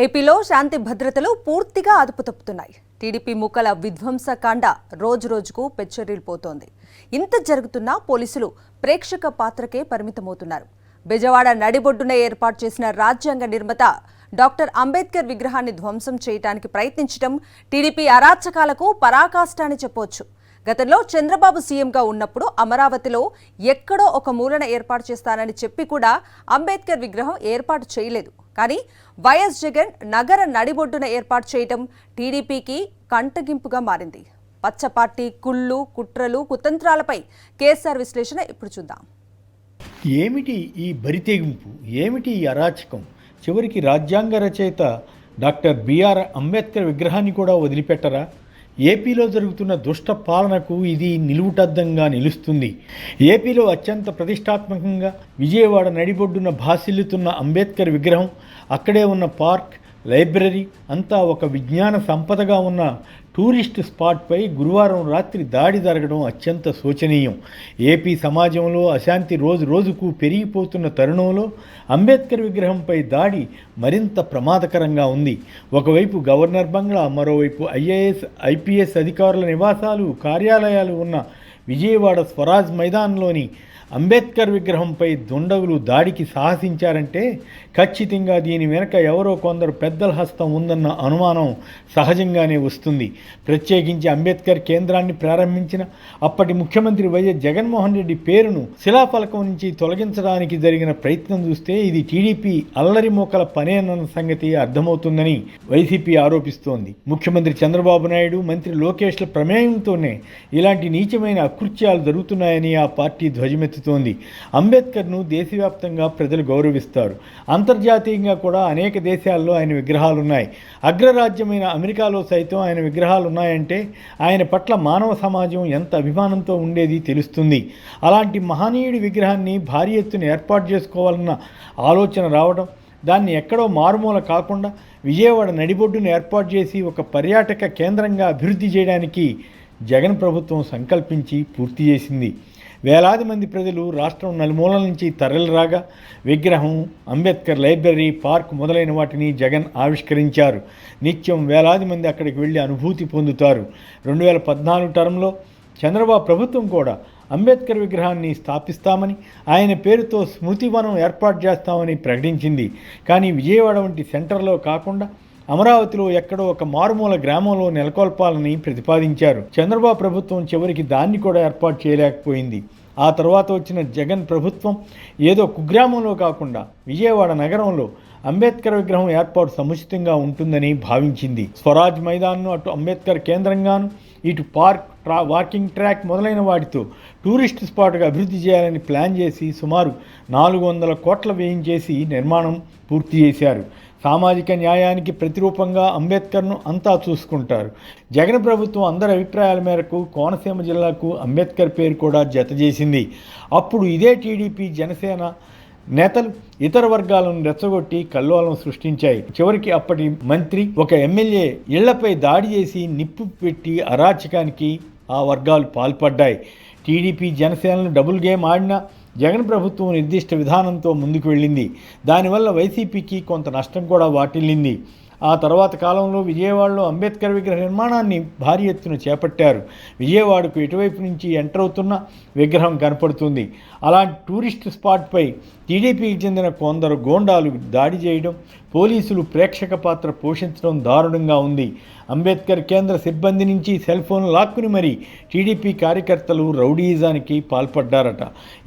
ఏపీలో శాంతి భద్రతలు పూర్తిగా అదుపు తప్పుతున్నాయి. టీడీపీ ముక్కల విధ్వంసకాండ రోజురోజుకు పెచ్చరిల్లిపోతోంది. ఇంత జరుగుతున్నా పోలీసులు ప్రేక్షక పాత్రకే పరిమితమవుతున్నారు. బెజవాడ నడిబొడ్డున ఏర్పాటు చేసిన రాజ్యాంగ నిర్మాత డాక్టర్ అంబేద్కర్ విగ్రహాన్ని ధ్వంసం చేయడానికి ప్రయత్నించడం టీడీపీ అరాచకాలకు పరాకాష్ట అని చెప్పొచ్చు. గతంలో చంద్రబాబు సీఎంగా ఉన్నప్పుడు అమరావతిలో ఎక్కడో ఒక మూలన ఏర్పాటు చేస్తానని చెప్పి కూడా అంబేద్కర్ విగ్రహం ఏర్పాటు చేయలేదు. కానీ వైఎస్ జగన్ నగర నడిబొడ్డున ఏర్పాటు చేయడం టీడీపీకి కంటగింపుగా మారింది. పచ్చపార్టీ కుళ్ళు, కుట్రలు, కుతంత్రాలపై కేసీఆర్ విశ్లేషణ ఇప్పుడు చూద్దాం. ఏమిటి ఈ బరితెగింపు? ఏమిటి ఈ అరాచకం? చివరికి రాజ్యాంగ రచయిత డాక్టర్ బిఆర్ అంబేద్కర్ విగ్రహాన్ని కూడా వదిలిపెట్టరా? ఏపీలో జరుగుతున్న దుష్ట పాలనకు ఇది నిలువుటద్దంగా నిలుస్తుంది. ఏపీలో అత్యంత ప్రతిష్టాత్మకంగా విజయవాడ నడిబొడ్డున భాసిల్లుతున్న అంబేద్కర్ విగ్రహం, అక్కడే ఉన్న పార్క్, లైబ్రరీ అంతా ఒక విజ్ఞాన సంపదగా ఉన్న టూరిస్ట్ స్పాట్పై గురువారం రాత్రి దాడి జరగడం అత్యంత శోచనీయం. ఏపీ సమాజంలో అశాంతి రోజు రోజుకు పెరిగిపోతున్న తరుణంలో అంబేద్కర్ విగ్రహంపై దాడి మరింత ప్రమాదకరంగా ఉంది. ఒకవైపు గవర్నర్ బంగ్లా, మరోవైపు ఐఏఎస్, ఐపీఎస్ అధికారుల నివాసాలు, కార్యాలయాలు ఉన్న విజయవాడ స్వరాజ్ మైదాన్లోని అంబేద్కర్ విగ్రహంపై దుండగులు దాడికి సాహసించారంటే ఖచ్చితంగా దీని వెనక ఎవరో కొందరు పెద్దల హస్తం ఉందన్న అనుమానం సహజంగానే వస్తుంది. ప్రత్యేకించి అంబేద్కర్ కేంద్రాన్ని ప్రారంభించిన అప్పటి ముఖ్యమంత్రి వైఎస్ జగన్మోహన్ రెడ్డి పేరును శిలాఫలకం నుంచి తొలగించడానికి జరిగిన ప్రయత్నం చూస్తే ఇది టీడీపీ అల్లరి మోకల పనేనన్న సంగతి అర్థమవుతుందని వైసీపీ ఆరోపిస్తోంది. ముఖ్యమంత్రి చంద్రబాబు నాయుడు, మంత్రి లోకేష్ల ప్రమేయంతోనే ఇలాంటి నీచమైన అకృత్యాలు జరుగుతున్నాయని ఆ పార్టీ ధ్వజమెత్తుతోంది. అంబేద్కర్ను దేశవ్యాప్తంగా ప్రజలు గౌరవిస్తారు. అంతర్జాతీయంగా కూడా అనేక దేశాల్లో ఆయన విగ్రహాలున్నాయి. అగ్రరాజ్యమైన అమెరికాలో సైతం ఆయన విగ్రహాలు ఉన్నాయంటే ఆయన పట్ల మానవ సమాజం ఎంత అభిమానంతో ఉండేది తెలుస్తుంది. అలాంటి మహనీయుడి విగ్రహాన్ని భారీ ఎత్తున ఏర్పాటు చేసుకోవాలన్న ఆలోచన రావడం, దాన్ని ఎక్కడో మారుమూల కాకుండా విజయవాడ నడిబొడ్డును ఏర్పాటు చేసి ఒక పర్యాటక కేంద్రంగా అభివృద్ధి చేయడానికి జగన్ ప్రభుత్వం సంకల్పించి పూర్తి చేసింది. వేలాది మంది ప్రజలు రాష్ట్రం నలుమూలల నుంచి తరలిరాగా విగ్రహం, అంబేద్కర్ లైబ్రరీ, పార్క్ మొదలైన వాటిని జగన్ ఆవిష్కరించారు. నిత్యం వేలాది మంది అక్కడికి వెళ్ళి అనుభూతి పొందుతారు. 2014 టర్మ్లో చంద్రబాబు ప్రభుత్వం కూడా అంబేద్కర్ విగ్రహాన్ని స్థాపిస్తామని, ఆయన పేరుతో స్మృతివనం ఏర్పాటు చేస్తామని ప్రకటించింది. కానీ విజయవాడ వంటి సెంటర్లో కాకుండా అమరావతిలో ఎక్కడో ఒక మారుమూల గ్రామంలో నెలకొల్పాలని ప్రతిపాదించారు. చంద్రబాబు ప్రభుత్వం చివరికి దాన్ని కూడా ఏర్పాటు చేయలేకపోయింది. ఆ తర్వాత వచ్చిన జగన్ ప్రభుత్వం ఏదో కుగ్రామంలో కాకుండా విజయవాడ నగరంలో అంబేద్కర్ విగ్రహం ఏర్పాటు సముచితంగా ఉంటుందని భావించింది. స్వరాజ్ మైదాన్ను అటు అంబేద్కర్ కేంద్రంగాను, ఇటు పార్క్, వాకింగ్ ట్రాక్ మొదలైన వాటితో టూరిస్ట్ స్పాట్గా అభివృద్ధి చేయాలని ప్లాన్ చేసి సుమారు 400 కోట్ల వ్యయం చేసి నిర్మాణం పూర్తి చేశారు. సామాజిక న్యాయానికి ప్రతిరూపంగా అంబేద్కర్ను అంతా చూసుకుంటారు. జగన్ ప్రభుత్వం అందరి అభిప్రాయాల మేరకు కోనసీమ జిల్లాకు అంబేద్కర్ పేరు కూడా జతచేసింది. అప్పుడు ఇదే టీడీపీ, జనసేన నేతలు ఇతర వర్గాలను రెచ్చగొట్టి కల్లోలం సృష్టించాయి. చివరికి అప్పటి మంత్రి, ఒక ఎమ్మెల్యే ఇళ్లపై దాడి చేసి నిప్పు పెట్టి అరాచకానికి ఆ వర్గాలు పాల్పడ్డాయి. టీడీపీ, జనసేనలు డబుల్ గేమ్ ఆడినా జగన్ ప్రభుత్వం నిర్దిష్ట విధానంతో ముందుకు వెళ్ళింది. దానివల్ల వైసీపీకి కొంత నష్టం కూడా వాటిల్లింది. ఆ తర్వాత కాలంలో విజయవాడలో అంబేద్కర్ విగ్రహ నిర్మాణాన్ని భారీ ఎత్తున చేపట్టారు. విజయవాడకు ఎటువైపు నుంచి ఎంటర్ అవుతున్న విగ్రహం కనపడుతుంది. అలాంటి టూరిస్ట్ స్పాట్పై టీడీపీకి చెందిన కొందరు గోండాలు దాడి చేయడం, పోలీసులు ప్రేక్షక పాత్ర పోషించడం దారుణంగా ఉంది. అంబేద్కర్ కేంద్ర సిబ్బంది నుంచి సెల్ ఫోన్ లాక్కుని మరీ టీడీపీ కార్యకర్తలు రౌడీయిజానికి పాల్పడ్డారట.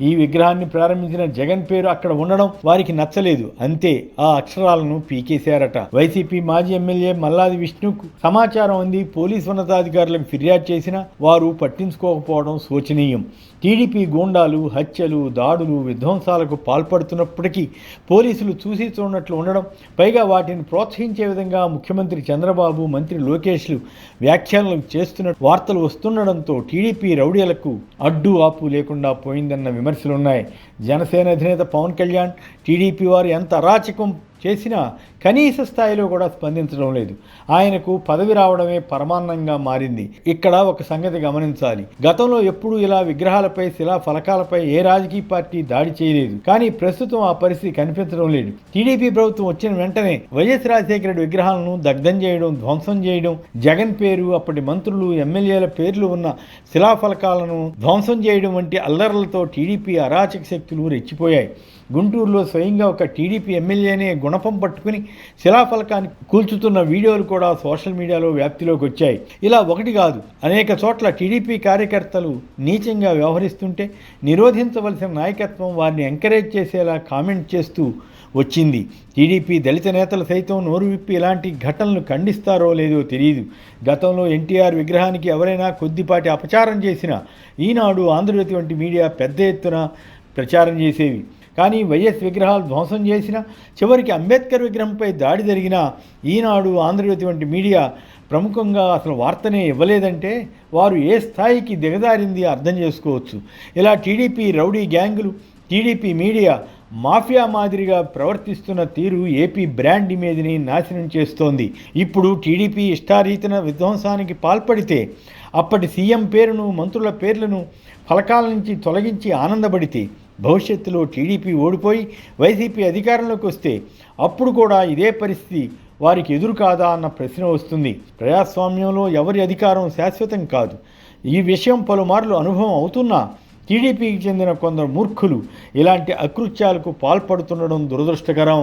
ఈ విగ్రహాన్ని ప్రారంభించిన జగన్ పేరు అక్కడ ఉండడం వారికి నచ్చలేదు. అంతే, ఆ అక్షరాలను పీకేశారట. వైసీపీ మాజీ ఎమ్మెల్యే మల్లాది విష్ణుకు సమాచారం అంది పోలీసు ఉన్నతాధికారులకు ఫిర్యాదు చేసినా వారు పట్టించుకోకపోవడం శోచనీయం. టీడీపీ గూండాలు హత్యలు, దాడులు, విధ్వంసాలకు పాల్పడుతున్నప్పటికీ పోలీసులు చూసి చూడనట్లు ఉండడం, పైగా వాటిని ప్రోత్సహించే విధంగా ముఖ్యమంత్రి చంద్రబాబు, మంత్రి లోకేష్లు వ్యాఖ్యానాలు చేస్తున్న వార్తలు వస్తుండడంతో టీడీపీ రౌడీలకు అడ్డు ఆపు లేకుండా పోయిందన్న విమర్శలున్నాయి. జనసేన అధినేత పవన్ కళ్యాణ్, టీడీపీ వారు ఎంత అరాచకం చేసినా కనీస స్థాయిలో కూడా స్పందించడం లేదు. ఆయనకు పదవి రావడమే పరమాన్నంగా మారింది. ఇక్కడ ఒక సంగతి గమనించాలి. గతంలో ఎప్పుడూ ఇలా విగ్రహాలపై శిలా ఫలకాలపై ఏ రాజకీయ పార్టీ దాడి చేయలేదు. కానీ ప్రస్తుతం ఆ పరిస్థితి కనిపించడం లేదు. టీడీపీ ప్రభుత్వం వచ్చిన వెంటనే వైఎస్ రాజశేఖర రెడ్డి విగ్రహాలను దగ్ధం చేయడం, ధ్వంసం చేయడం, జగన్ పేరు, అప్పటి మంత్రులు, ఎమ్మెల్యేల పేర్లు ఉన్న శిలాఫలకాలను ధ్వంసం చేయడం వంటి అల్లర్లతో టీడీపీ అరాచక శక్తులు రెచ్చిపోయాయి. గుంటూరులో స్వయంగా ఒక టీడీపీ ఎమ్మెల్యేనే గుణపం పట్టుకుని శిలాఫలకాన్ని కూల్చుతున్న వీడియోలు కూడా సోషల్ మీడియాలో వ్యాప్తిలోకి వచ్చాయి. ఇలా ఒకటి కాదు, అనేక చోట్ల టీడీపీ కార్యకర్తలు నీచంగా వ్యవహరిస్తుంటే నిరోధించవలసిన నాయకత్వం వారిని ఎంకరేజ్ చేసేలా కామెంట్ చేస్తూ వచ్చింది. టీడీపీ దళిత నేతలు సైతం నోరు విప్పి ఇలాంటి ఘటనలు ఖండిస్తారో లేదో తెలియదు. గతంలో ఎన్టీఆర్ విగ్రహానికి ఎవరైనా కొద్దిపాటి అపచారం చేసినా ఈనాడు, ఆంధ్రజ్యోతి వంటి మీడియా పెద్ద ఎత్తున ప్రచారం చేసేవి. కానీ వైఎస్ విగ్రహాలు ధ్వంసం చేసినా, చివరికి అంబేద్కర్ విగ్రహంపై దాడి జరిగినా ఈనాడు, ఆంధ్రజ్యోతి వంటి మీడియా ప్రముఖంగా అసలు వార్తనే ఇవ్వలేదంటే వారు ఏ స్థాయికి దిగజారింది అర్థం చేసుకోవచ్చు. ఇలా టీడీపీ రౌడీ గ్యాంగులు, టీడీపీ మీడియా మాఫియా మాదిరిగా ప్రవర్తిస్తున్న తీరు ఏపీ బ్రాండ్ ఇమేజ్ని నాశనం చేస్తోంది. ఇప్పుడు టీడీపీ ఇష్టారీతిన విధ్వంసానికి పాల్పడితే, అప్పటి సీఎం పేరును, మంత్రుల పేర్లను ఫలకాల నుంచి తొలగించి ఆనందపడితే, భవిష్యత్తులో టీడీపీ ఓడిపోయి వైసీపీ అధికారంలోకి వస్తే అప్పుడు కూడా ఇదే పరిస్థితి వారికి ఎదురు కాదా అన్న ప్రశ్న వస్తుంది. ప్రజాస్వామ్యంలో ఎవరి అధికారం శాశ్వతం కాదు. ఈ విషయం పలుమార్లు అనుభవం అవుతున్నా టీడీపీకి చెందిన కొందరు మూర్ఖులు ఇలాంటి అకృత్యాలకు పాల్పడుతుండడం దురదృష్టకరం.